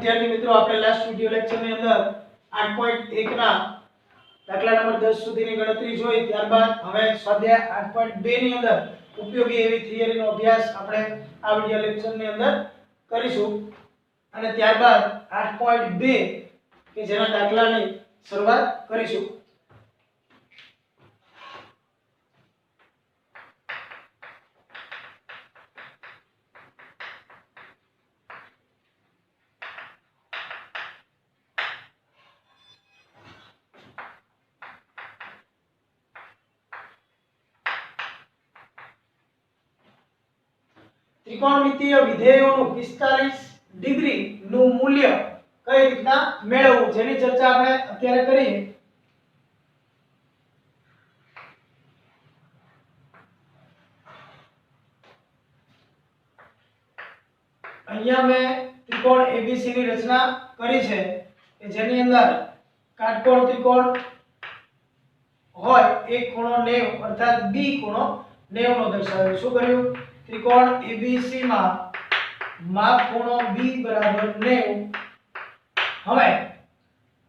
વિદ્યાર્થી મિત્રો આપણે લાસ્ટ વિડિયો લેક્ચર ની અંદર 8.1 ના દાખલા નંબર 10 સુધીની ગણતરી જોઈ. ત્યારબાદ હવે સ્વાધ્યાય 8.2 ની અંદર ઉપયોગી એવી થિયરીનો અભ્યાસ આપણે આ વિડિયો લેક્ચર ની અંદર કરીશું અને ત્યારબાદ 8.2 કે જેના દાખલાની શરૂઆત કરીશું. ત્રિકોણમિતીય વિધેયોનું 45 ડિગ્રી નું મૂલ્ય કઈ રીતના મેળવવું જેની ચર્ચા આપણે અત્યારે કરીએ. અહીંયા મેં ત્રિકોણ ABC ની રચના કરી છે કે જેની અંદર કાટકોણ ત્રિકોણ હોય એક ખૂણો 90 અર્થાત B ખૂણો 90 નો દર્શાવ્યો. શું કર્યું? ત્રિકોણ ABC માં માપ ખૂણો B બરાબર 90 હવે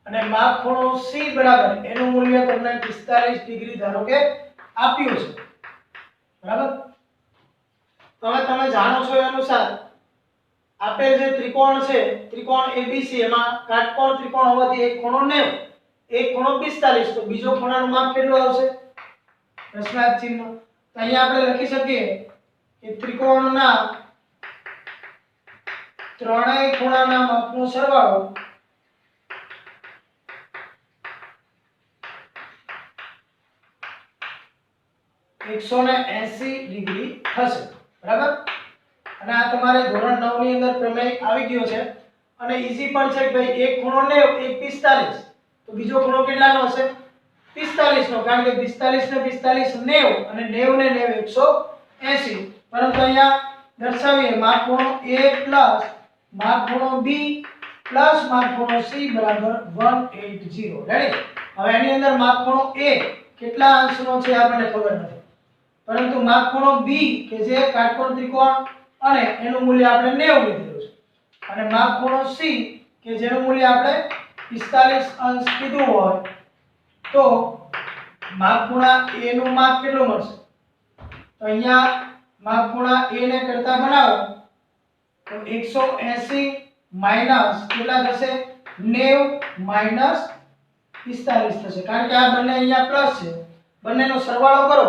અને માપ ખૂણો C બરાબર એનું મૂલ્ય તમને 45 ડિગ્રી ધારો કે આપ્યું છે. બરાબર? હવે તમે જાણો છો એ અનુસાર આપેલ જે ત્રિકોણ છે ત્રિકોણ ABC એમાં કાટકોણ ત્રિકોણ હોવાથી એક ખૂણો 90 એક ખૂણો 45 તો બીજો ખૂણાનું માપ કેટલું આવશે? પ્રશ્નાર્થ ચિહ્ન. તો અહીંયા આપણે લખી શકીએ કે ત્રિકોણના ત્રણેય ખૂણાના માપનો સરવાળો ,180 ડિગ્રી થશે. બરાબર? અને આ તમારે ધોરણ 9 ની અંદર પ્રમેય આવી ગયો છે અને ઈઝી પણ છે કે ભાઈ એક ખૂણો 90 એક 45 તો બીજો ખૂણો કેટલાનો હશે? 45 નો, કારણ કે 45 ને 45 90 અને 90 ને 90 180. પરંતુ અહીંયા દર્શાવીએ માપ ખૂણો A પ્લસ માપ ખૂણો B પ્લસ માપ ખૂણો C બરાબર 180. રેડી? હવે એની અંદર માપ ખૂણો A કેટલા અંશનો છે આપણને ખબર નથી, પરંતુ માપ ખૂણો B કે જે કાટકોણ ત્રિકોણ અને એનું મૂલ્ય આપણે 90 લીધેલું છે અને માપ ખૂણો C કે જેનું મૂલ્ય આપણે 45 અંશ કીધું હોય તો માપ ખૂણા A નું માપ કેટલું મળશે? તો અહીંયા માપ ખૂણા A ને કરતા બનાવો તો 180 માઈનસ કેટલા થશે? 90 માઈનસ 45 થશે, કારણ કે આ બંને અહીંયા પ્લસ છે. બંનેનો સરવાળો કરો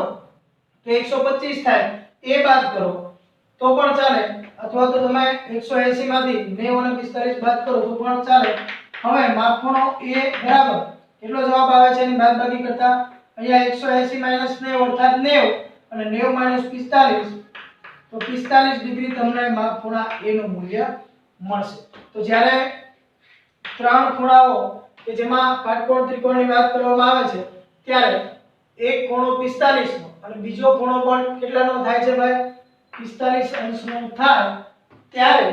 તો 125 થાય. A બાદ કરો તો પણ ચાલે અથવા તો તમે 180 માંથી 90 અને 45 બાદ કરો તો પણ ચાલે. હવે માપ ખૂણો A બરાબર કેટલો જવાબ આવે છે એની બાદબાકી કરતા અહીંયા 180 માઈનસ 90 અર્થાત 90 અને 90 માઈનસ 45 તો 45 ડિગ્રી તમને માપ ખૂણા A નું મૂલ્ય મળશે. તો જ્યારે ત્રણ ખૂણાઓ કે જેમાં કાટકોણ ત્રિકોણની વાત કરવામાં આવે છે ત્યારે એક ખૂણો 45 નો અને બીજો ખૂણો પણ કેટલાનો થાય છે ભાઈ? 45 અંશનો થાય ત્યારે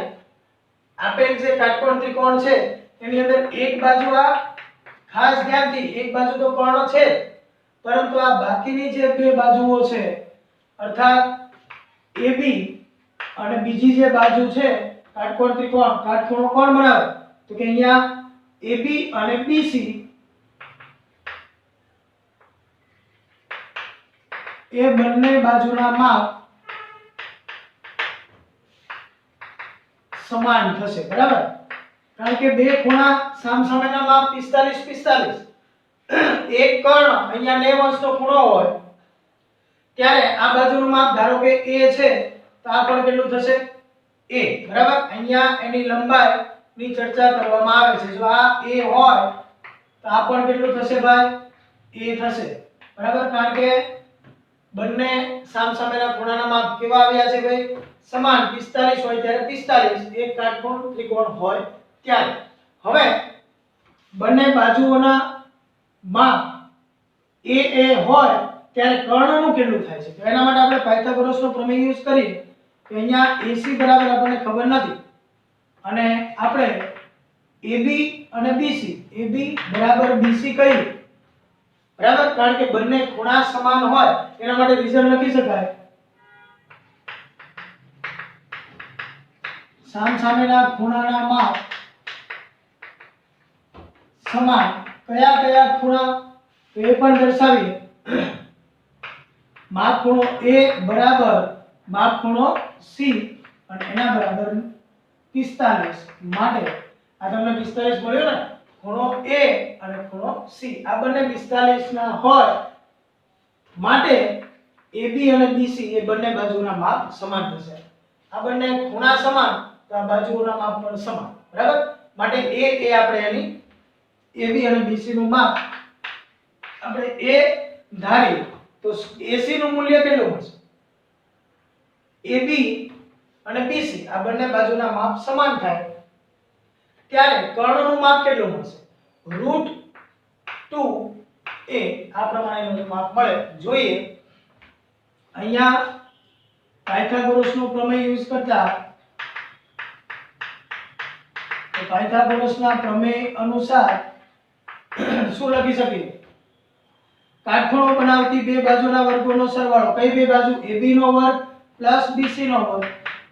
આપેલ જે કાટકોણ ત્રિકોણ છે એની અંદર એક બાજુ આ ખાસ ધ્યાનથી એક બાજુ તો કર્ણ છે પરંતુ આ બાકીની જે બે બાજુઓ છે અર્થાત AB અને બીજી જે બાજુ છે કાટકોણ ત્રિકોણ કાટખૂણો કોણ બનાવે? તો કે અહીંયા AB અને BC એ બંને બાજુના માપ સમાન થશે. બરાબર? કારણ કે બે ખૂણા સામસામેના માપ 45 એક કર્ણ અહીંયા 90 અંશનો ખૂણો હોય ત્યારે આ બાજુનું માપ ધારો કે A છે તો આ પણ કેટલું થશે? A. બરાબર? અહીંયા એની લંબાઈની ચર્ચા કરવામાં આવે છે. જો આ A હોય તો આ પણ કેટલું થશે ભાઈ? A થશે. બરાબર? કારણ કે બંને સામસામેના ખૂણાના માપ કેવા આવ્યા છે ભાઈ? સમાન. 45 હોય ત્યારે 45 એક કાટકોણ ત્રિકોણ હોય ત્યારે. હવે બંને બાજુઓના માપ A હોય ત્યારે કર્ણનું કેટલું થાય છે? તો એના માટે આપણે પાયથાગોરસનો પ્રમેય યુઝ કરીએ તો અહીંયા AC બરાબર આપણને ખબર નથી અને આપણે AB અને BC AB બરાબર BC કહીએ. બરાબર? કારણ કે બંને ખૂણા સમાન હોય એના માટે રિઝલ્ટ લખી શકાય સામસામેના ખૂણાના માપ સમાન કયા કયા ખૂણા તો એ પણ દર્શાવીએ માપ ખૂણો A બરાબર માપ ખૂણો C અને એના બરાબર 45 માટે આ તમને 45 મળ્યો ને ખૂણો A અને ખૂણો C આ બંને 45 ના હોય માટે AB અને BC એ બંને બાજુના માપ સમાન થશે આ બંને ખૂણા સમાન તો આ બાજુઓના માપ પણ સમાન બરાબર માટે A એ આપણે એની AB અને BC નું માપ આપણે A ધારીએ તો AC નું મૂલ્ય કેટલું હશે AB અને BC આ બંને બાજુના માપ સમાન થાય ત્યારે કર્ણનું માપ કેટલું હશે √2a આ પ્રમાણેનું માપ મળે જોઈએ અહીંયા પાયથાગોરસનો પ્રમેય યુઝ કરતા તો પાયથાગોરસના પ્રમેય અનુસાર શું લખી શકીએ કાટખૂણો બનાવતી બે બાજુના વર્ગોનો સરવાળો કઈ બે બાજુ AB નો વર્ગ BC નો વર્ગ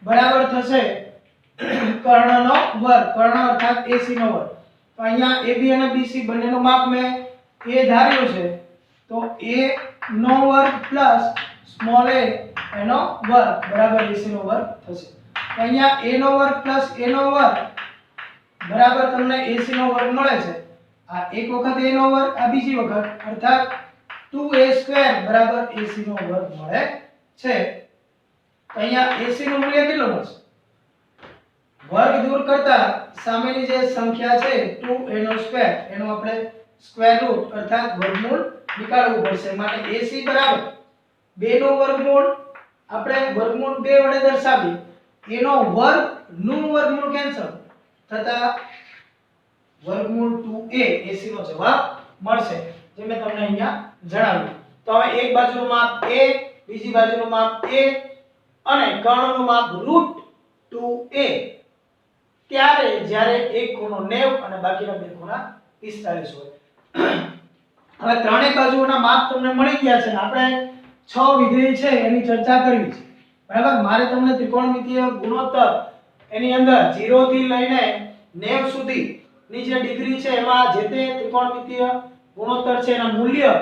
બરાબર થશે કર્ણનો વર્ગ કર્ણ અર્થાત AC નો વર્ગ તો અહીંયા AB અને BC બંનેનું માપ મેં A ધાર્યું છે તો A નો વર્ગ સ્મોલ a એનો વર્ગ બરાબર AC નો વર્ગ થશે તો અહીંયા A નો વર્ગ A નો વર્ગ બરાબર તમને AC નો વર્ગ મળે છે આ એક વખત A નો વર્ગ આ બીજી વખત અર્થાત 2a² બરાબર AC નો વર્ગ મળે છે તો અહીંયા AC નું મૂલ્ય કેટલું મળશે વર્ગ દૂર કરતા સામેની જે સંખ્યા છે 2a² એનો આપણે સ્ક્વેર રૂટ અર્થાત વર્ગમૂળ નીકાળવું પડશે માટે AC બરાબર 2 નો વર્ગમૂળ આપણે વર્ગમૂળ 2 વડે દર્શાવીએ a નો વર્ગ નું વર્ગમૂળ કેન્સલ થતા વર્ગમૂળ 2a AC નો જવાબ મળશે જે મેં તમને અહીંયા જણાવ્યું તો હવે એક બાજુનું માપ a બીજી બાજુનું માપ a અને કર્ણનું માપ √2a ત્યારે જ્યારે એક ખૂણો 90 અને બાકીના બે ખૂણા 45 હોય હવે ત્રણેય બાજુઓના માપ તમને મળી ગયા છે આપણે 6 વિધેય છે એની ચર્ચા કરવી છે બરાબર મારે તમને ત્રિકોણમિતિય ગુણોત્તર એની અંદર 0 થી લઈને 90 સુધીની જે ડિગ્રી છે એમાં જે તે ત્રિકોણમિતિય ગુણોત્તર છે એના મૂલ્ય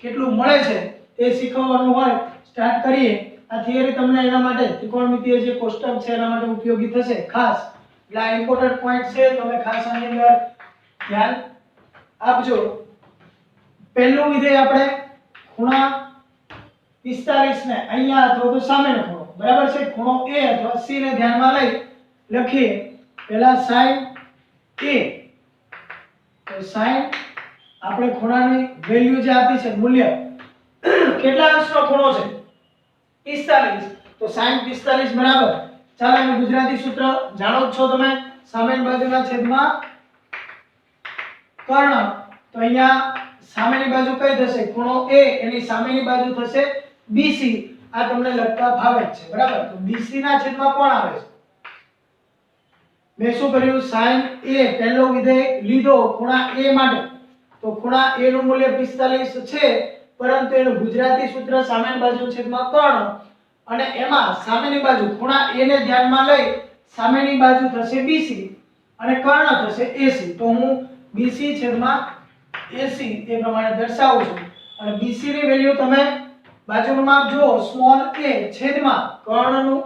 કેટલું મળે છે તે શીખવવાનું હોય સ્ટાર્ટ કરીએ આ થિયરી તમને એના માટે ત્રિકોણમિતિય જે કોષ્ટક છે એના માટે ઉપયોગી થશે ખાસ એટલે આ ઇમ્પોર્ટન્ટ પોઈન્ટ છે તમે ખાસ આની અંદર ધ્યાન આપજો પહેલું વિધેય આપણે ખૂણા 45 ને અહીંયા અથવા તો સામેનો ખૂણો બરાબર છે ખૂણો A અથવા C ને ધ્યાનમાં લઈ લખીએ પહેલા sin A તો sin આપણે ખૂણાની વેલ્યુ જે આપી છે મૂલ્ય કેટલા અંશનો ખૂણો છે 45 તો sin 45 બરાબર ચાલો એનું ગુજરાતી સૂત્ર જાણો છો તમે સામેની બાજુના છેદમાં કર્ણ તો અહીંયા સામેની બાજુ કઈ થશે ખૂણો A એની સામેની બાજુ થશે BC આ તમને લખતા ભાવે છે બરાબર તો BC ના છેદમાં કોણ આવે છે મેં શું કર્યું sin A પહેલો વિધેય લીધો ખૂણા A માટે તો ખૂણા A નું મૂલ્ય 45 છે પરંતુ એનું ગુજરાતી સૂત્ર સામેની બાજુ છેદમાં કર્ણ અને એમાં સામેની બાજુ ખૂણા A ને ધ્યાનમાં લઈ સામેની બાજુ થશે BC અને કર્ણ થશે AC તો હું BC છેદમાં AC એ પ્રમાણે દર્શાવું છું અને BC ની વેલ્યુ તમે બાજુનું માપ જુઓ સ્મોલ a છેદમાં કર્ણનું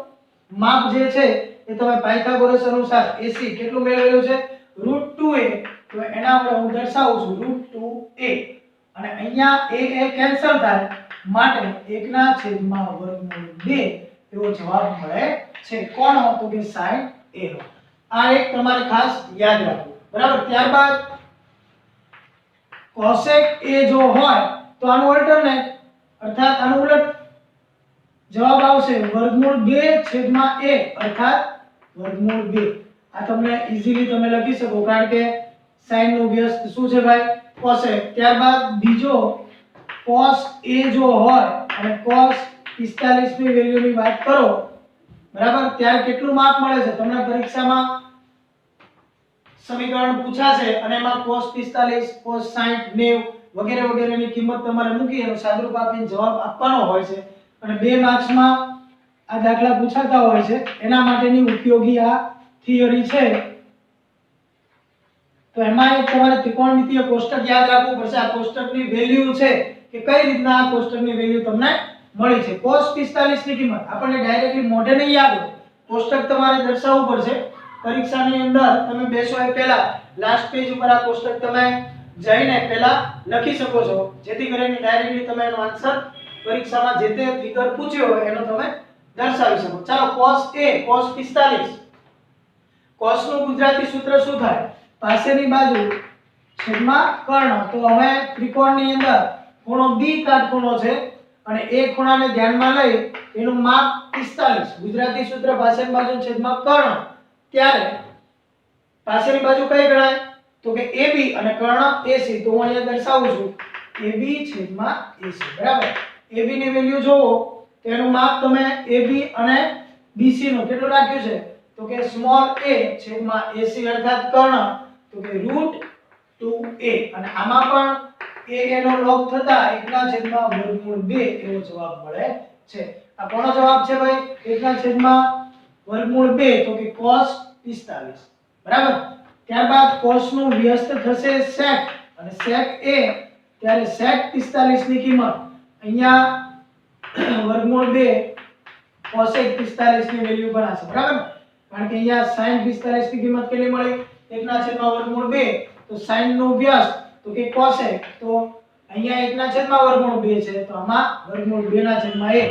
માપ જે છે એ તમે પાયથાગોરસ અનુસાર AC કેટલું મેળવેલું છે √2a તો એના વડે હું દર્શાવું છું √2a અને અહીંયા a કેન્સલ થાય માટે 1/2 એવો જવાબ મળે છે કોણ તો કે sin a નો આ એક તમારે ખાસ યાદ રાખવું બરાબર ત્યારબાદ cosec a જો હોય તો આનું અલ્ટરનેટ અર્થાત આનું ઉલટ જવાબ આવશે વર્ગમૂળ 2/a અર્થાત વર્ગમૂળ 2 આ તમને ઈઝીલી તમે લખી શકો કારણ કે sin નું વ્યસ્ત શું છે ભાઈ cosec ત્યારબાદ બીજો cos a જો હોય અને cos 45 ની વેલ્યુની વાત કરો બરાબર ત્યારે કેટલું માપ મળે છે તમને પરીક્ષામાં સમીકરણ પૂછાશે અને એમાં cos 45 cos 60 90 વગેરે વગેરેની કિંમત તમારે મૂકી એનો સાદુરૂપ આપીને જવાબ આપવાનો હોય છે અને 2 માર્ક્સમાં આ દાખલા પૂછાતા હોય છે એના માટેની ઉપયોગી આ થિયરી છે તો એમાં એક તમારે ત્રિકોણમિતિય કોષ્ટક યાદ રાખવું પડશે. આ કોષ્ટકની વેલ્યુ છે કે કઈ રીતના આ કોષ્ટકની વેલ્યુ તમને મળી છે. cos 45 ની કિંમત આપણને ડાયરેક્ટલી મોઢે નહીં યાદ હોય, કોષ્ટક તમારે દર્શાવવું પડશે. પરીક્ષાની અંદર તમે બેસો એ પહેલા લાસ્ટ પેજ ઉપર આ કોષ્ટક તમે જઈને પહેલા લખી શકો છો, જેથી કરીને ડાયરેક્ટલી તમે એનો આન્સર પરીક્ષામાં જે તે ફિગર પૂછ્યો હોય એનો તમે દર્શાવી શકો. ચાલો cos a cos 45, cos નું ગુજરાતી સૂત્ર શું થાય? પાસેની બાજુ છેદમાં કર્ણ. તો હવે ત્રિકોણની અંદર ખૂણો b કાટખૂણો છે અને એ ખૂણાને ધ્યાનમાં લઈ એનું માપ 45. ગુજરાતી સૂત્ર પાસેની બાજુ છેદમાં કર્ણ, ત્યારે પાસેની બાજુ કઈ ગણાય? તો કે AB અને કર્ણ AC. તો હું અહીંયા દર્શાવું છું AB છેદમાં AC. બરાબર. AB ની વેલ્યુ જોવો તો એનું માપ તમે AB અને BC નું કેટલું રાખ્યું છે? તો કે સ્મોલ a છેદમાં AC અર્થાત કર્ણ, તો કે √2a. અને આમાં પણ a નો લોગ થતા 1/√2 એવો જવાબ મળે છે. આ કોનો જવાબ છે ભાઈ? 1/√2, તો કે cos 45. બરાબર. ત્યારબાદ cos નું વ્યસ્ત થશે sec, અને sec a, ત્યારે sec 45 ની કિંમત અહીંયા √2 cosec 45 ની વેલ્યુ બનાશે. બરાબર. કારણ કે અહીંયા sin 45 ની કિંમત કેટલી મળી? 1/√2. તો sin નું વ્યસ્ત તો કે cosec, તો અહીંયા 1/√2 છે, તો આમાં √2/1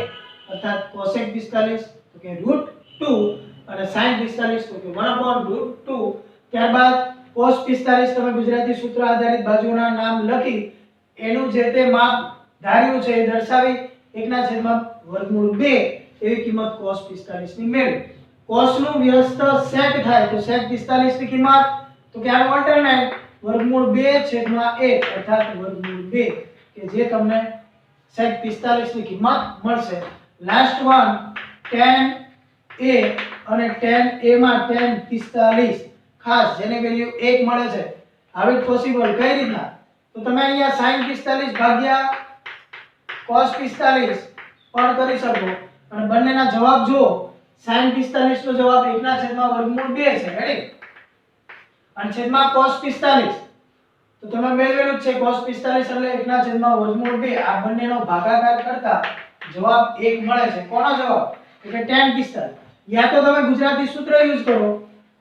અર્થાત cosec 45 તો કે √2 અને sin 45 તો કે 1/√2. ત્યારબાદ cos 45 તમે ગુજરાતી સૂત્ર આધારિત બાજુના નામ લખી એનું જે તે માપ ધાર્યું છે એ દર્શાવી 1/√2 એવી કિંમત cos 45 ની મેળવી. cos નું વ્યસ્ત sec થાય તો sec 45 ની કિંમત તો કે આનું અલ્ટરનેટ √2/1 અર્થાત √2, કે જે તમને sec 45 ની કિંમત મળશે. લાસ્ટ વન tan a અને tan a માં tan 45, ખાસ જેની વેલ્યુ 1 મળે છે. How it possible? કઈ રીતના? તો તમે અહીંયા sin 45 ભાગ્યા cos 45 પણ કરી શકો અને બંનેના જવાબ જુઓ. sin 45 નો જવાબ 1/√2 છે. રેડી? અને છેદમાં cos 45 તો તમે મેળવેલું જ છે. cos 45 એટલે 1/√2. આ બંનેનો ભાગાકાર કરતા જવાબ 1 મળે છે. કોનો જવાબ? એટલે tan 45. યા તો તમે ગુજરાતી સૂત્ર યુઝ કરો,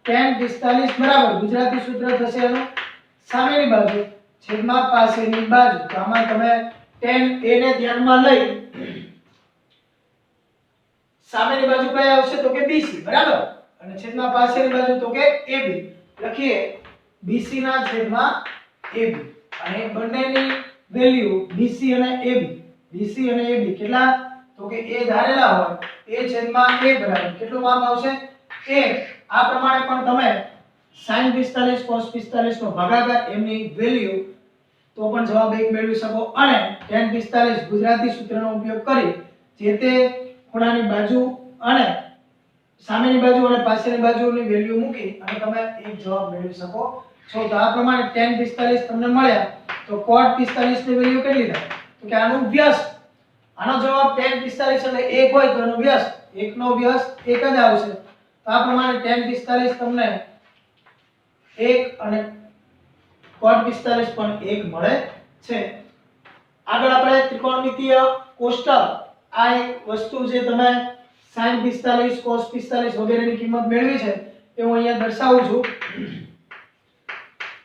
tan 45 બરાબર ગુજરાતી સૂત્ર થશે એનું સામેની બાજુ છેદમાં પાસેની બાજુ. તો આમાં તમે tan a ને ધ્યાનમાં લઈ સામેની બાજુ કઈ આવશે? તો કે BC. બરાબર. અને છેદમાં પાસેની બાજુ તો કે AB. લખીએ BC ના છેદમાં AB. અને બંનેની વેલ્યુ BC અને AB, BC અને AB કેટલા? તો કે a ધારેલા હોય a છેદમાં a બરાબર કેટલું માપ આવશે? 1. આ પ્રમાણે પણ તમે sin 45 cos 45 નો ભાગાકાર એમની વેલ્યુ તો પણ જવાબ 1 મેળવી શકો. અને tan 45 ગુજરાતી સૂત્રનો ઉપયોગ કરી જે તે ખૂણાની બાજુ અને સામેની બાજુ અને પાછળની બાજુની વેલ્યુ મૂકી અને તમે એક જવાબ મેળવી શકો છો. તો આ પ્રમાણે tan 45 તમને મળ્યા. તો cot 45 ની વેલ્યુ કેટલી થાય? તો કે આનું વ્યસ્ત, આનો જવાબ tan 45 એટલે 1 હોય તો એનો વ્યસ્ત 1 નો વ્યસ્ત 1 જ આવશે. તો આ પ્રમાણે tan 45 તમને 1 અને cot 45 પણ 1 મળે છે. આગળ આપણે ત્રિકોણમિતિય કોષ્ટક, આ એક વસ્તુ જે તમે sin 45 cos 45 વગેરેની કિંમત મેળવી છે એ હું અહીંયા દર્શાવું છું.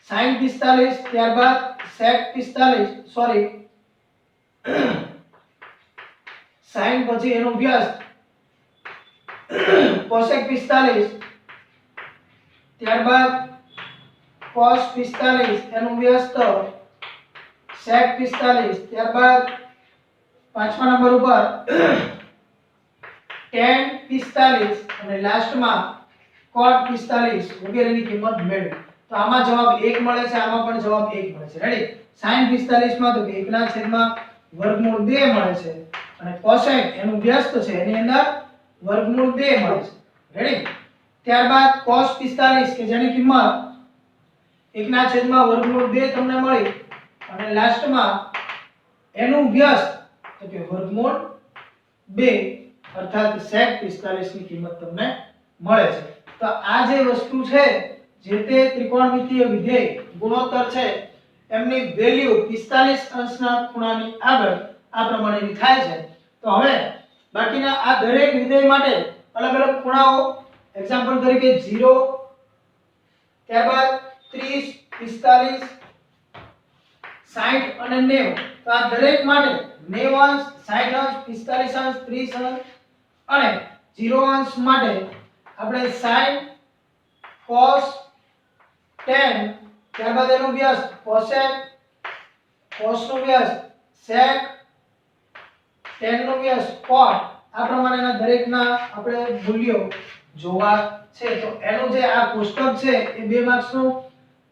sin 45 ત્યારબાદ sec 45 સોરી sin પછી એનું વ્યસ્ત cosec 45, ત્યારબાદ cos 45 એનું વ્યસ્ત sec 45, ત્યારબાદ પાંચમા નંબર ઉપર tan 45 અને લાસ્ટમાં cot 45 વગેરેની કિંમત મેળવી. તો આમાં જવાબ 1 મળે છે, આમાં પણ જવાબ 1 મળે છે. રેડી? sin 45 માં તો 1/√2 મળે છે અને cosec એનું વ્યસ્ત છે એની અંદર √2 મળે છે. રેડી? ત્યારબાદ cos 45 કે જેની કિંમત 1/√2 તમને મળી અને લાસ્ટમાં એનું વ્યસ્ત તો કે √2 અર્થાત sec 45 ની કિંમત તમને મળે છે. તો આ જે વસ્તુ છે જે તે ત્રિકોણમિતિય વિધેય ગુણોત્તર છે એમની વેલ્યુ 45 અંશના ખૂણાની આગળ આ પ્રમાણેની થાય છે. તો હવે બાકીના આ દરેક વિધેય માટે અલગ અલગ ખૂણાઓ એક્ઝામ્પલ તરીકે 0 ત્યારબાદ 30 45 60 અને 90. તો આ દરેક માટે 90 અંશ 60 અંશ 45 અંશ 30 અંશ અને 0 અંશ માટે આપણે sin cos tan ત્યારબાદ એનો વ્યાસ cosec cos નો વ્યાસ sec tan નો વ્યાસ cot આ પ્રમાણેના દરેકના આપણે મૂલ્યો જોવા છે. તો એનું જે આ કોષ્ટક છે એ 2 માર્ક્સ નું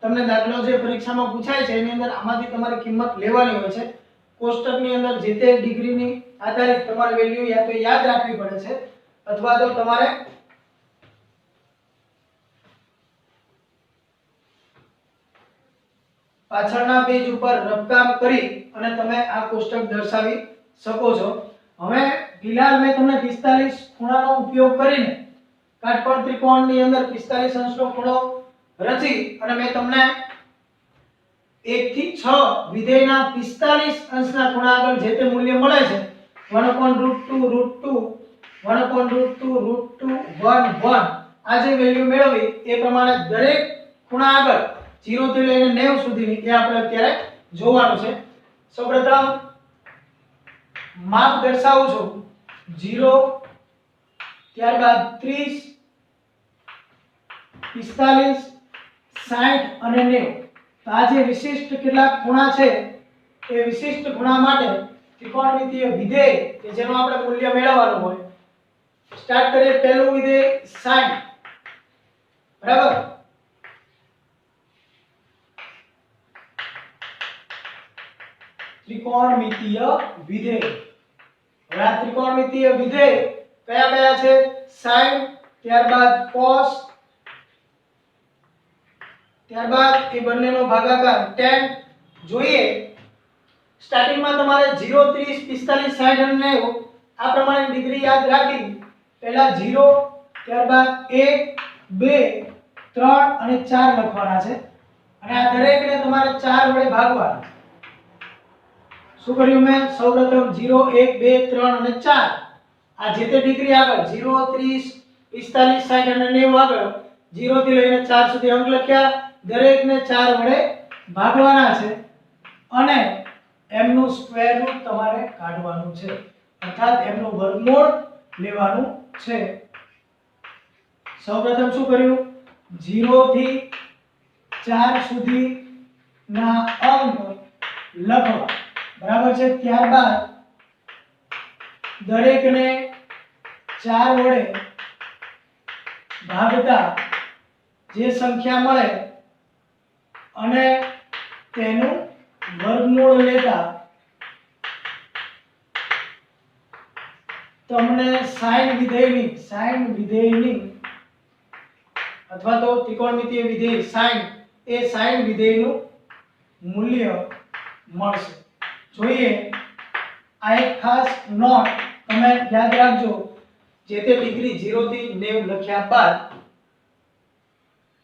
તમને દાખલો જે પરીક્ષામાં પૂછાય છે એની અંદર આમાંથી તમારે કિંમત લેવાની હોય છે. કોષ્ટકની અંદર જે તે ડિગ્રીની આધારિત તમારે વેલ્યુ યા તો યાદ રાખવી પડે છે અથવા તો તમારે પાછળના પેજ ઉપર રફકામ કરી અને તમે આ કોષ્ટક દર્શાવી શકો છો. હવે ફિલહાલ મેં તમને 45 ખૂણાનો ઉપયોગ કરીને કાટકોણ ત્રિકોણની અંદર 45 અંશનો ખૂણો રચી અને મેં તમને 1 થી 6 વિધેયના 45 અંશના ખૂણા આગળ જે તે મૂલ્ય મળે છે 1/√2 1/√2 1 આ જે વેલ્યુ મેળવી એ પ્રમાણે દરેક ખૂણા આગળ 0 થી લઈને 90 સુધીની એ આપણે અત્યારે જોવાનું છે. સૌપ્રથમ માપ દર્શાવું છું 0 ત્યારબાદ 30 45 60 અને 90. તો આ જે વિશિષ્ટ કેટલાક ખૂણા છે એ વિશિષ્ટ ખૂણા માટે ત્રિકોણમિતિય વિધેય કે જેનો આપણે મૂલ્ય મેળવવાનું હોય. સ્ટાર્ટ કરીએ. પહેલું વિધેય sin બરાબર ત્રિકોણમિતિય વિધેય. હવે આ ત્રિકોણમિતિય વિધેય કયા કયા છે? sin ત્યારબાદ cos ત્યારબાદ એ બંનેનો ભાગાકાર tan. જોઈએ સ્ટાર્ટિંગમાં તમારે 0 30 45 60 અને 90 આ પ્રમાણે ડિગ્રી યાદ રાખી પહેલા 0 ત્યારબાદ 1 2 3 અને 4 લખવાના છે અને આ દરેકને તમારે 4 વડે ભાગવાના. શું કર્યું મેં? સૌપ્રથમ 0 1 2 3 અને 4 આ જે તે ડિગ્રી આગળ 0 30 45 60 અને 90 આગળ 0 થી લઈને 4 સુધી અંક લખ્યા. દરેકને 4 વડે ભાગવાના છે અને એમનું સ્ક્વેર રૂટ તમારે કાઢવાનું છે અર્થાત એમનું વર્ગમૂળ લેવાનું છે. સૌપ્રથમ શું કર્યું? 0 થી 4 સુધીના અંક લખવા બરાબર છે. ત્યારબાદ દરેકને 4 વડે ભાગતા જે સંખ્યા મળે અને તેનું વર્ગમૂળ લેતા તમને sin વિધેયની અથવા તો ત્રિકોણમિતિય વિધેય sin એ sin વિધેયનું મૂલ્ય મળશે. જોઈએ આ એક ખાસ નોટ તમે યાદ રાખજો. જે તે ડિગ્રી 0 થી 90 લખ્યા બાદ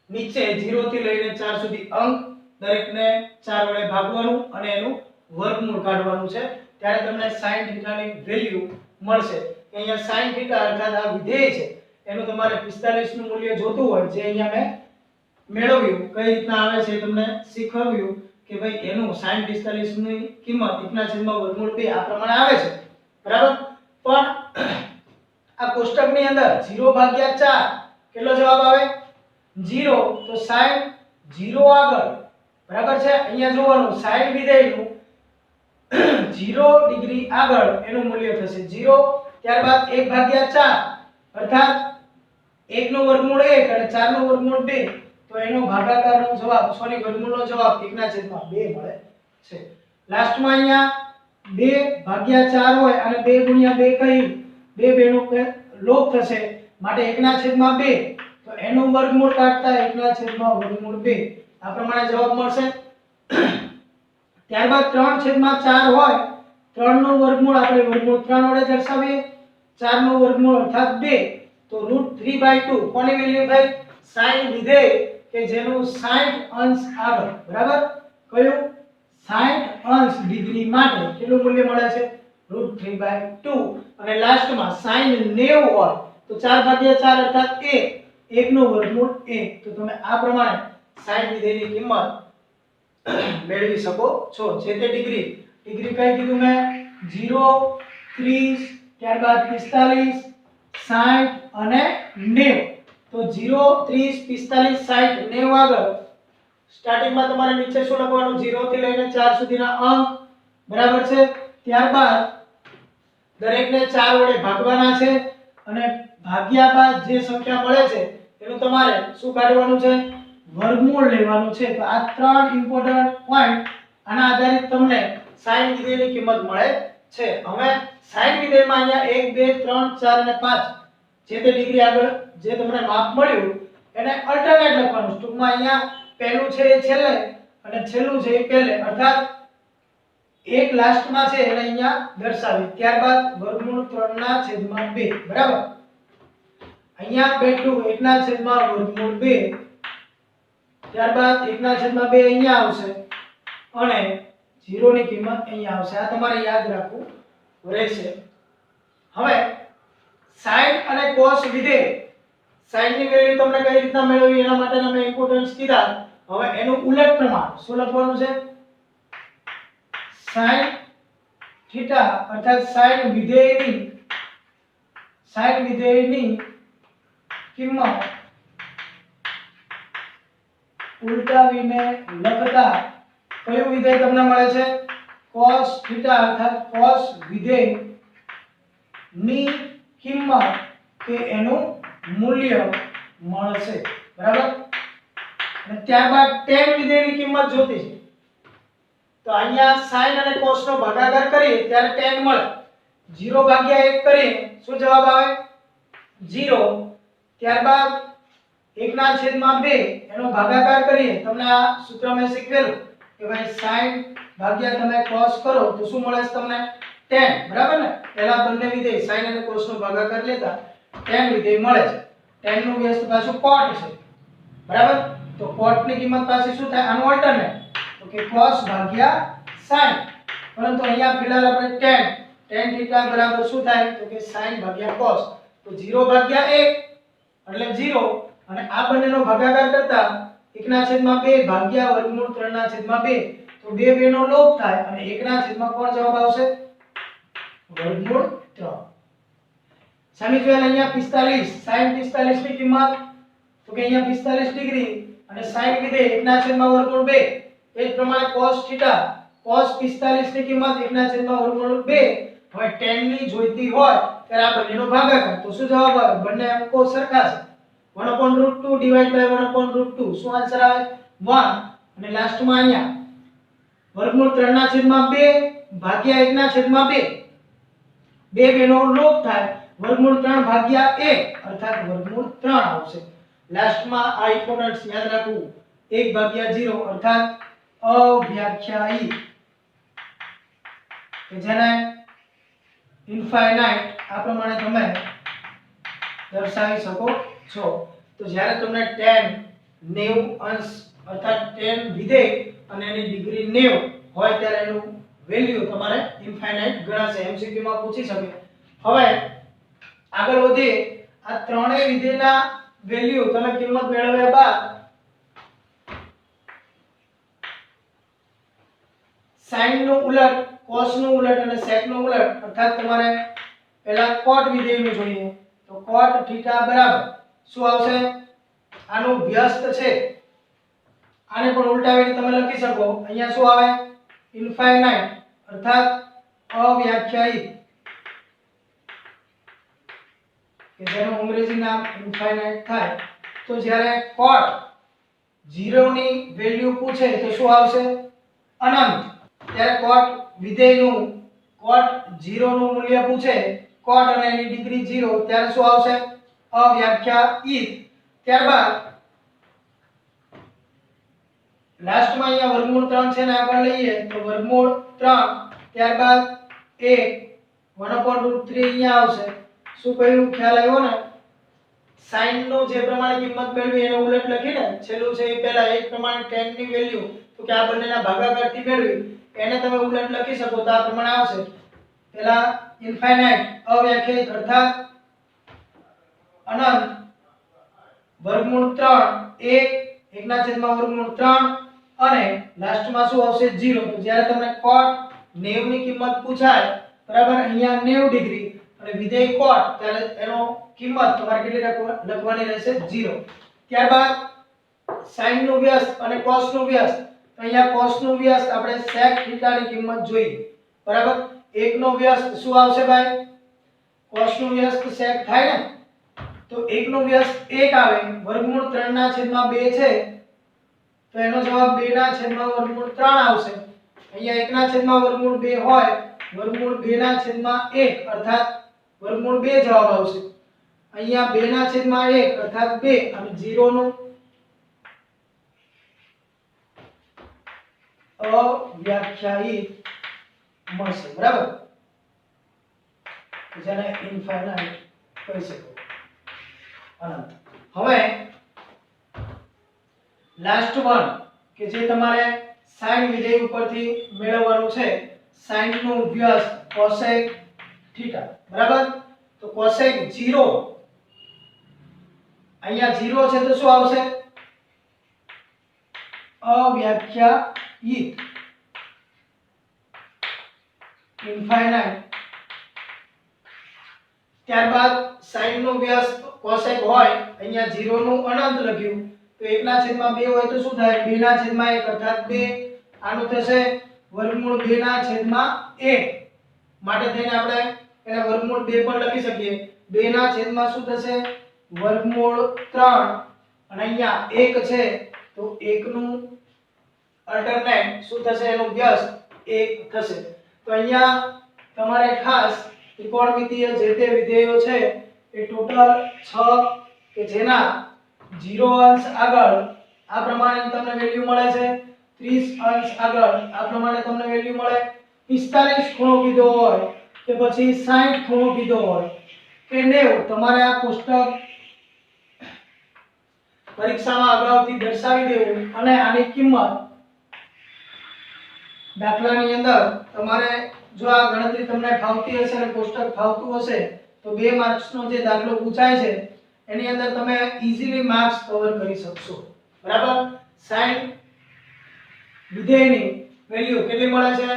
નીચે 0 થી લઈને 4 સુધી અંક દરેકને 4 વડે ભાગવાનું અને એનું વર્ગમૂળ કાઢવાનું છે. ત્યારે તમને sin θ ની વેલ્યુ મળશે. અહીંયા sin θ અર્થાત આ વિધેય છે એનું તમારે 45 નું મૂલ્ય જોતું હોય જે અહીંયા મેં મેળવ્યું કઈ રીતના આવે છે તમને શીખવ્યું કે ભાઈ એનું sin 45 ની કિંમત 1/√2 આ પ્રમાણે આવે છે બરાબર. પણ આ કોષ્ટકની અંદર 0/4 કેટલો જવાબ આવે? 0. તો sin 0 આગળ બરાબર છે. અહીંયા જોવાનું sin વિધેયનું 0 ડિગ્રી આગળ એનું મૂલ્ય થશે 0. ત્યારબાદ 1/4 અર્થાત 1 નું વર્ગમૂળ 1 અને 4 નું વર્ગમૂળ 2 તો એનો ભાગાકારનો જવાબ વર્ગમૂળનો જવાબ 1/2 મળે છે. લાસ્ટમાં અહીંયા 2/4 હોય અને 2 * 2 કઈ 2 નો લોપ થશે માટે 1/2 તો એનું વર્ગમૂળ કાઢતા 1/2 આ પ્રમાણે જવાબ મળશે. ત્યારબાદ 3/4 હોય 3 નું વર્ગમૂળ આપણે વર્ગમૂળ 3 વડે દર્શાવીએ 4 નું વર્ગમૂળ અર્થાત 2 તો √3/2 કોની વેલ્યુ થઈ? sin વિધેય કે જેનું 60 અંશ આગળ, બરાબર, કયું 60 અંશ ડિગ્રી માટે કેટલું મૂલ્ય મળે છે √3/2 અને લાસ્ટમાં sin 90 હોય તો 4/4 અર્થાત 1 1 નું વર્ગમૂળ 1 તો તમે આ પ્રમાણે sin વિધેયની કિંમત મેળવી શકો છો જે તે ડિગ્રી કઈ કીધું મેં 0 30 ત્યારબાદ 45 60 અને 90 તો 0 30 45 60 90 આગળ સ્ટાર્ટિંગમાં તમારે નીચે શું લખવાનું 0 થી લઈને 4 સુધીના અંક, બરાબર છે, ત્યારબાદ દરેકને 4 વડે ભાગવાના છે અને ભાગ્યા બાદ જે સંખ્યા મળે છે એનું તમારે શું કાઢવાનું છે વર્ગમૂળ લેવાનું છે તો આ ત્રણ ઇમ્પોર્ટન્ટ પોઈન્ટ આના આધારિત તમને sin વિધેયની કિંમત મળે છે હવે sin વિધેયમાં અહીંયા 1 2 3 4 અને 5 જે તે ડિગ્રી આગળ જે તમને માપ મળ્યું એને અલ્ટરનેટ લખવાનું ટૂંકમાં અહીંયા પહેલું છે એ છેલ્લે અને છેલ્લું છે એ પહેલે અર્થાત એક લાસ્ટમાં છે એટલે અહીંયા દર્શાવી ત્યારબાદ વર્ગમૂળ 3/2 બરાબર અહીંયા બેઠું 1/2 ત્યારબાદ 1/2 અહીંયા આવશે અને 0 ની કિંમત અહીંયા આવશે આ તમારે યાદ રાખવું રહેશે હવે sin અને cos વિધેય sin ની વેલ્યુ તમને કઈ રીતના મેળવવી એના માટેના મેં ઇમ્પોર્ટન્સ કીધા હવે એનું ઉલટ પ્રમાણ શું લખવાનું છે sin થીટા અર્થાત sin વિધેયની કિંમત ઉલટાવીને લખતા કયું વિધેય તમને મળે છે cos થીટા અર્થાત cos વિધેય ની કિંમત કે એનું મૂલ્ય મળશે બરાબર અને ત્યારબાદ tan વિધેયની કિંમત જોતી છે તો અહીંયા sin અને cos નો ભાગાકાર કરીએ ત્યારે tan મળે 0/1 કરીએ શું જવાબ આવે 0 ત્યારબાદ 1/2 એનો ભાગાકાર કરીએ તમને આ સૂત્ર મેં શીખવેલું કે ભાઈ sin ભાગ્યા તમે cos કરો તો શું મળે છે તમને tan બરાબર ને પહેલા બંને વિધેય sin અને cos નો ભાગાકાર લેતા tan વિધેય મળે છે tan નું વ્યસ્ત પાછું cot છે બરાબર તો cot ની કિંમત પાછી શું થાય આનું ઓલ્ટરનેટ તો કે cos ભાગ્યા sin પરંતુ અહીંયા ફિલહાલ આપણે tan થીટા બરાબર શું થાય તો કે sin ભાગ્યા cos તો 0/1 એટલે 0 અને આ બંનેનો ભાગાકાર કરતા 1/2 ભાગ્યા વર્ગમૂળ 3/2 તો 2 નો લોપ થાય અને 1/3 કોણ જવાબ આવશે વર્ગમૂળ 3 સમીકરણ અહીંયા 45 sin 45 ની કિંમત તો કે અહીંયા 45 ડિગ્રી અને sin વિધેય 1/2 એ જ પ્રમાણે cos થીટા cos 45 ની કિંમત 1/2 હવે tan ની જોઈતી હોય ત્યારે આ બંનેનો ભાગાકાર તો શું જવાબ આવે બંને અંકો સરખા છે 1/2 ડિવાઇડ બાય 1/2 શું આન્સર આવે 1 અને લાસ્ટમાં અહીંયા વર્ગમૂળ 3/2 ભાગ્યા 1/2 બે નો લોપ થાય વર્ગમૂળ 3 ભાગ્યા 1 અર્થાત વર્ગમૂળ 3 આવશે લાસ્ટમાં આ ઇમ્પોર્ટન્સ યાદ રાખવું 1/0 અર્થાત અવ્યાખ્યાયિત કે જેને ઇન્ફાઇનાઇટ આ પ્રમાણે તમે દર્શાવી શકો છો તો જ્યારે તમને tan 90 અંશ અર્થાત tan વિધેય અને એની ડિગ્રી 90 હોય ત્યારે એનું વેલ્યુ તમારે ઇન્ફાઇનાઇટ ગણાશે એમસીક્યુ માં પૂછી શકે હવે આગળ વધીએ આ ત્રણેય વિધેયના વેલ્યુ તમે કિંમત મેળવ્યા બાદ sin નું ઉલટ cos નું ઉલટ અને sec નું ઉલટ અર્થાત તમારે પહેલા cot વિધેયનું જોઈએ તો cot થીટા બરાબર શું આવશે આનું વ્યસ્ત છે આને પણ ઉલટાવીને તમે લખી શકો અહીંયા શું આવે ઇન્ફાઇનાઇટ અર્થાત અવ્યાખ્યાયિત કે જેનું અંગ્રેજી નામ ઇન્ફાઇનાઇટ થાય તો જ્યારે cot 0 ની વેલ્યુ પૂછે તો શું આવશે અનંત ત્યારે cot વિધેયનું cot 0 નું મૂલ્ય પૂછે cot અને એની ડિગ્રી 0 ત્યારે શું આવશે અવ્યાખ્યાયિત ત્યારબાદ લાસ્ટમાં અહીંયા વર્ગમૂળ 3 છે ને આગળ લઈએ તો વર્ગમૂળ 3 ત્યારબાદ 1 1/√3 અહીંયા આવશે શું કહ્યું ખ્યાલ આવ્યો ને sin નો જે પ્રમાણે કિંમત મેળવી એને ઉલટ લખીને છેલ્લું છે એ પહેલા એક પ્રમાણે tan ની વેલ્યુ તો કે આ બંનેના ભાગાકારથી મેળવી એને તમે ઉલટ લખી શકો તો આ પ્રમાણે આવશે પહેલા ઇન્ફાઇનાઇટ અવ્યાખ્યાયિત અર્થાત અનંત વર્ગમૂળ 3 1 1 ના છેદમાં વર્ગમૂળ 3 અને લાસ્ટમાં શું આવશે 0 તો જ્યારે તમને cot 90 ની કિંમત પૂછાય બરાબર અહીંયા 90 ડિગ્રી અને વિધેય cot ત્યારે એનો કિંમત તમારે કેટલી લખવાની રહેશે 0 ત્યારબાદ sin નું વ્યસ્ત અને cos નું વ્યસ્ત તો અહીંયા cos નું વ્યસ્ત આપણે sec θ ની કિંમત જોઈએ બરાબર 1 નો વ્યસ્ત શું આવશે ભાઈ cos નું વ્યસ્ત sec થાય ને તો 1 નો વ્યસ્ત 1 આવે વર્ગમૂળ 3 ના છેદમાં 2 છે તો એનો જવાબ 2 ના છેદમાં વર્ગમૂળ 3 આવશે અહીંયા 1 ના છેદમાં વર્ગમૂળ 2 હોય વર્ગમૂળ 2 ના છેદમાં 1 અર્થાત વર્ગમૂળ 2 જવાબ આવશે અહીંયા 2 ના છેદમાં 1 અર્થાત 2 અને 0 નું અવ્યાખ્યાયિત મળશે બરાબર જેને ઇન્ફાઇનાઇટ કહી શકો અનંત હવે લાસ્ટ વન કે જે તમારે sin વિધેય ઉપરથી મેળવવાનું છે sin નું વ્યસ્ત cosec θ બરાબર તો cosec 0 અહીંયા 0 છે તો શું આવશે અવ્યાખ્યાયિત ઇન્ફાઇનાઇટ ત્યારબાદ sin નું વ્યસ્ત cosec હોય અહીંયા 0 નું અનંત લખ્યું તો 1 ના છેદમાં 2 હોય તો શું થાય 2 ના છેદમાં 1 અર્થાત 2 આનું થશે વર્ગમૂળ 2 ના છેદમાં 1 માટે થઈને આપણે એને વર્ગમૂળ 2 પણ લખી શકીએ 2 ના છેદમાં શું થશે વર્ગમૂળ 3 અને અહીંયા 1 છે તો 1 નું અલ્ટરનેટ શું થશે એનું વ્યસ્ત 1 થશે તો અહીંયા તમારે ખાસ ત્રિકોણમિતિય જે તે વિધેયો છે એ ટોટલ 6 કે જેના 0 અંશ આગળ આ પ્રમાણે તમને વેલ્યુ મળે છે 30 અંશ આગળ આ પ્રમાણે તમને વેલ્યુ મળે 45 ખૂણો કીધો હોય કે પછી 60 ખૂણો કીધો હોય કે 90 તમારે આ કોષ્ટક પરીક્ષામાં અગાઉથી દર્શાવી દેવું અને આની કિંમત દાખલાની અંદર તમારે જો આ ગણતરી તમને ફાવતી હશે અને કોષ્ટક ફાવતું હશે તો 2 માર્ક્સનો જે દાખલો પૂછાય છે એની અંદર તમે ઈઝીલી માર્ક્સ કવર કરી શકશો બરાબર sin વિધેયની વેલ્યુ કેટલી મળે છે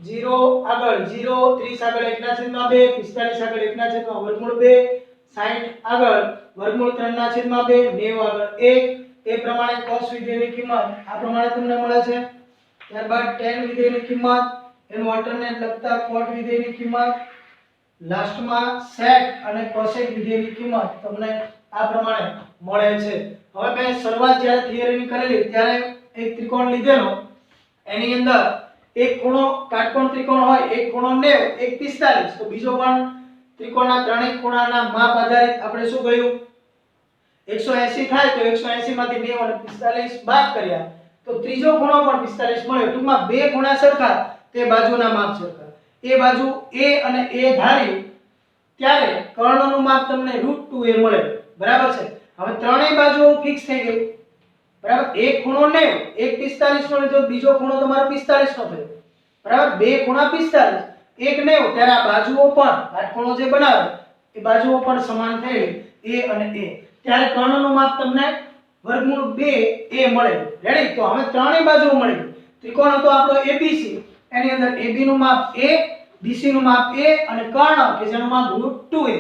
0 આગળ 0 30 આગળ 1 ના છેદમાં 2 45 આગળ 1 ના છેદમાં વર્ગમૂળ 2 60 આગળ વર્ગમૂળ 3 ના છેદમાં 2 90 આગળ 1 એ પ્રમાણે cos વિધેયની કિંમત આ પ્રમાણે તમને મળે છે ત્યારબાદ tan વિધેયની કિંમત એનું ઓલ્ટરનેટ લખતા cot વિધેયની કિંમત લાસ્ટમાં sec અને cosec વિધેયની કિંમત તમને આ પ્રમાણે મળે છે હવે મેં શરૂઆત જ્યારે થિયરીની કરેલી ત્યારે એક ત્રિકોણ લીધેલો એની અંદર એક ખૂણો કાટકોણ ત્રિકોણ હોય એક ખૂણો 90 એક 45 તો બીજો પણ ત્રિકોણના ત્રણેય ખૂણાના માપ આધારિત આપણે શું કહ્યું 180 થાય તો 180 માંથી 90 અને 45 બાદ કર્યા તો ત્રીજો ખૂણો પણ 45 મળ્યો ટૂંકમાં બે ખૂણા સરખા તે બાજુના માપ સરખા એ બાજુ a અને a ધારી ત્યારે કર્ણનું માપ તમને √2a મળે બરાબર છે હવે ત્રણેય બાજુઓ ફિક્સ થઈ ગઈ બરાબર એક ખૂણો 90 એક 45 નો લીધો બીજો ખૂણો તમારો 45 નો થયો બરાબર બે ખૂણા 45 એક 90 ત્યારે આ બાજુઓ પણ કાટખૂણો જે બનાવે એ બાજુઓ પણ સમાન થઈ a અને a ત્યારે કર્ણનું માપ તમને વર્ગમૂળ 2a મળે રેડી તો હવે ત્રણેય બાજુઓ મળી ત્રિકોણ હતો આપણો abc એની અંદર ab નું માપ a bc નું માપ a અને કર્ણ કે જેનું માપ √2a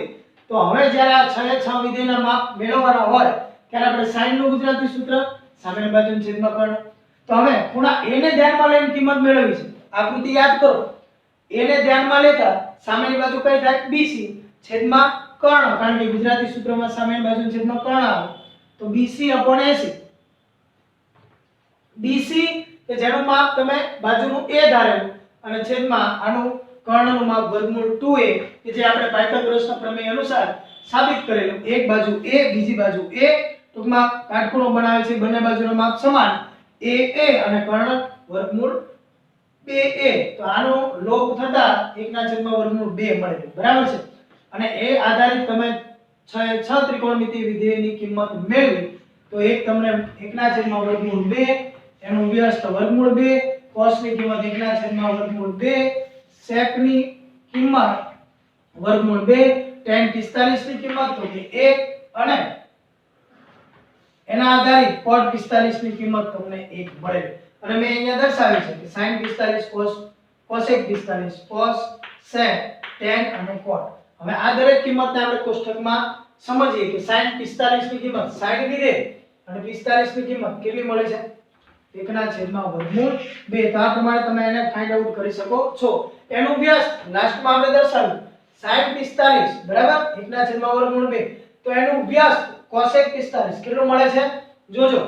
તો હવે જ્યારે આ 6 6 વિધેયના માપ મેળવવાના હોય ત્યારે આપણે sin નું ગુજરાતી સૂત્ર સામેની બાજુનું છેદમાં કર્ણ તો હવે ખૂણા a ને ધ્યાનમાં લઈને કિંમત મેળવવી છે આકૃતિ યાદ કરો a ને ધ્યાનમાં લેતા સામેની બાજુ કઈ થાય bc છેદમાં કર્ણ કારણ કે ગુજરાતી સૂત્રમાં સામેની બાજુનું છેદમાં કર્ણ આવે તો bc/ac bc કે જેનું માપ તમે બાજુનું a ધારેલું અને છેદમાં આનું કર્ણનું માપ વર્ગમૂળ 2a કે જે આપણે પાયથાગોરસના પ્રમેય અનુસાર સાબિત કરેલું એક બાજુ a બીજી બાજુ a ટૂંકમાં કાટખૂણો બનાવે છે બંને બાજુના માપ સમાન a અને કર્ણ વર્ગમૂળ 2a તો આનો લોપ થતા 1 ના છેદમાં વર્ગમૂળ 2 મળે બરાબર છે અને એ આધારિત તમે 6 એ 6 ત્રિકોણમિતિય વિધેયની કિંમત મેળવી તો એક તમને 1/√2 એનું વ્યસ્ત વર્ગમૂળ 2 cos ની કિંમત 1/√2 sec ની કિંમત વર્ગમૂળ 2 tan 45 ની કિંમત તો કે 1 અને એના આધારિત cot 45 ની કિંમત તમને 1 મળે અને મેં અહીંયા દર્શાવી છે કે sin 45 cosec 45 cos sec tan અને cot હવે આ દરેક કિંમતને આપણે કોષ્ટકમાં સમજીએ કે sin 45 ની કિંમત 60 વિધેય અને 45 ની કિંમત કેટલી મળે છે 1/√2 તો આ પ્રમાણે તમે એને ફાઇન્ડ આઉટ કરી શકો છો એનું વ્યસ્ત લાસ્ટમાં આપણે દર્શાવ્યું sin 45 બરાબર 1/√2 તો એનું વ્યસ્ત cosec 45 કેટલું મળે છે જોજો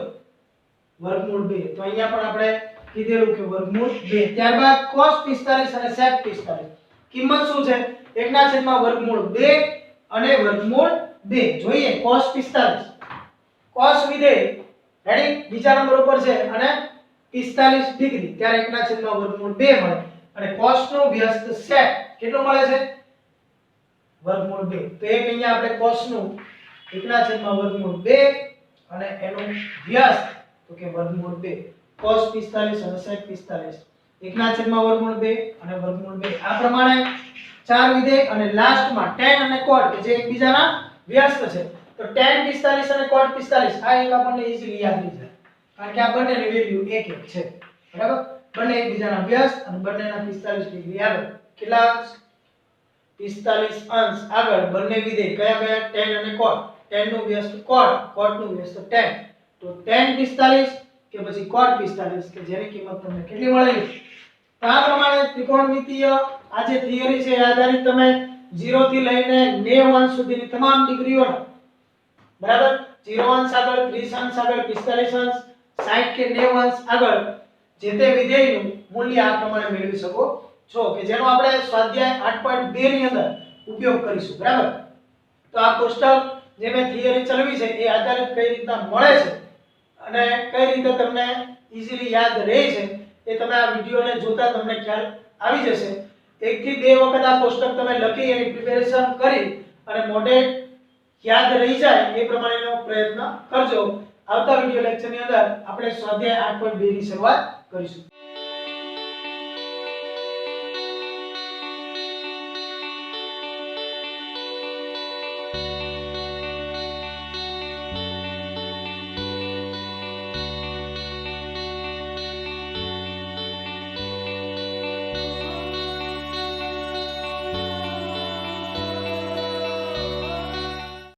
વર્ગમૂળ 2 તો અહીંયા પણ આપણે કીધેલું કે વર્ગમૂળ 2 ત્યારબાદ cos 45 અને sec 45 કિંમત શું છે 1/√2 અને વર્ગમૂળ 2 જોઈએ cos 45 cos વિધેય રેડી બીજા નંબર ઉપર છે અને 45 ડિગ્રી ત્યારે 1/√2 મળે અને cos નું વ્યસ્ત sec કેટલું મળે છે વર્ગમૂળ 2 તો એક અહીંયા આપણે cos નું 1/√2 અને એનું વ્યસ્ત તો કે વર્ગમૂળ 2 cos 45 અને sec 45 1/√2 અને વર્ગમૂળ 2 આ પ્રમાણે ચાર વિધેય અને લાસ્ટમાં tan અને cot કે જે એકબીજાના વ્યસ્ત છે તો tan 45 અને cot 45 આ એક આપણને ઈઝીલી યાદ રહી જાય કારણ કે આ બંનેની વેલ્યુ એક છે બરાબર બંને એકબીજાના વ્યસ્ત અને બંનેના 45 ડિગ્રી આગળ કેટલા 45 અંશ આગળ બંને વિધેય કયા tan અને cot tan નું વ્યસ્ત cot cot નું વ્યસ્ત tan તો tan 45 કે પછી cot 45 કે જેની કિંમત તમને કેટલી મળેલી તો આ પ્રમાણે ત્રિકોણમિતિય આ જે થિયરી છે એ આધારિત તમે 0 થી લઈને 90 અંશ સુધીની તમામ ડિગ્રીઓના બરાબર 0 અંશ આગળ 30 અંશ આગળ 45 અંશ 60 કે 90 અંશ આગળ જે તે વિધેયનું મૂલ્ય આ પ્રમાણે મેળવી શકો છો કે જેનો આપણે સ્વાધ્યાય 8.2 ની અંદર ઉપયોગ કરીશું બરાબર તો આ કોષ્ટક જે મેં થિયરી ચલાવી છે એ આધારિત કઈ રીતના મળે છે અને કઈ રીતે તમને ઈઝીલી યાદ રહે છે એ તમે આ વિડિયોને જોતા તમને ખ્યાલ આવી જશે એક થી બે વખત આ કોષ્ટક તમે લખી એની પ્રિપેરેશન કરી અને મોઢે યાદ રહી જાય એ પ્રમાણેનો પ્રયત્ન કરજો આવતા વિડિયો લેક્ચરની અંદર આપણે સ્વાધ્યાય 8.2 ની શરૂઆત કરીશું